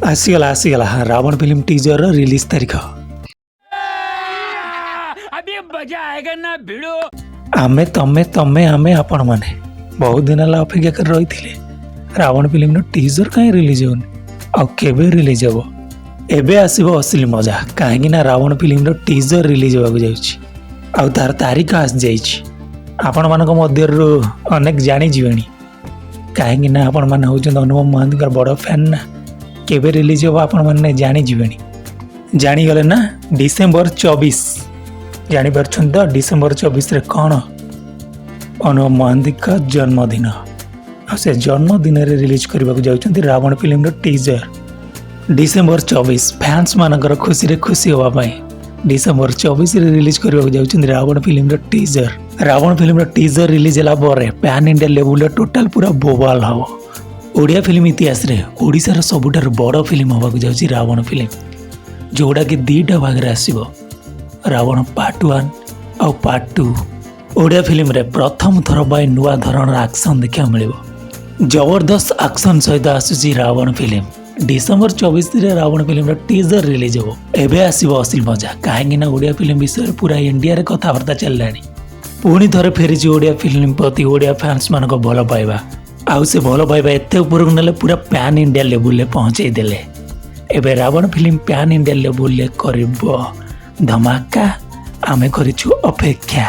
आसीगला Ravan film teaser release तारीख अभी मजा आएगा ना भिड़ो। आमे तमे तमे आमे आपण माने बहुत दिन ला अपेक्षा कर रही थिले रावण फिल्म टीजर कहीं रिलीज होनी आ केबे रिलीज हो एबे आसीबो असली मजा कहीं ना रावण फिल्म टीजर रिलीज होगा जाउछि आ तार तारीख आस जाइछि आपण मानक मध्यरु अनेक जानि जीवेनी कहीं ना आपण माने होचन अनुभव महांती बड़ फैन ना केबे रिलीज हो आपण माने जानि जीवेनी जानि गले ना डिसेंबर 24 जानी पारछन तो डिसेंबर 24 रे कौन अनुव महांती का जन्मदिन आ से जन्मदिन रे रिलीज करबा जाउछंती Ravan film teaser December 24 fans मानकर खुशी रे खुशी होवा पाई डिसेंबर 24 रे रिलीज करबा जाउछंती रावण फिल्म टीजर रिलीज होला परे पैन इंडिया लेवल रे टोटल पूरा बोबाल हबो ओडिया फिल्म इतिहास रे ओडिसा रे सबुठार बड़ फिल्म होबा जाउछि रावण फिल्म जोड़ा कि दीटा भाग रे आसीबो रावण पार्ट 1 और पार्ट 2 ओडिया फिल्म रे प्रथम थर बाय नुआ धरण एक्शन देखा मिलिबो जबरदस्त एक्शन सहित आसुची रावण फिल्म डिसेंबर 24 रे रावण फिल्म टीजर रिलीज हो एबे आसीबो असली मजा काहेकि ना ओडिया फिल्म विषय पूरा इंडिया रे कथाबार्ता चललानी पुणी थरे फेरिची ओडिया फिल्म प्रति ओडिया फैंस मान को भल पाइबा आउ से भल पाइबा एते ऊपर नेले पूरा पैन इंडिया लेवल ले पहुंचे देले एबे Ravan film pan India level ले करबो धमाका आमे करिछु अपेक्षा।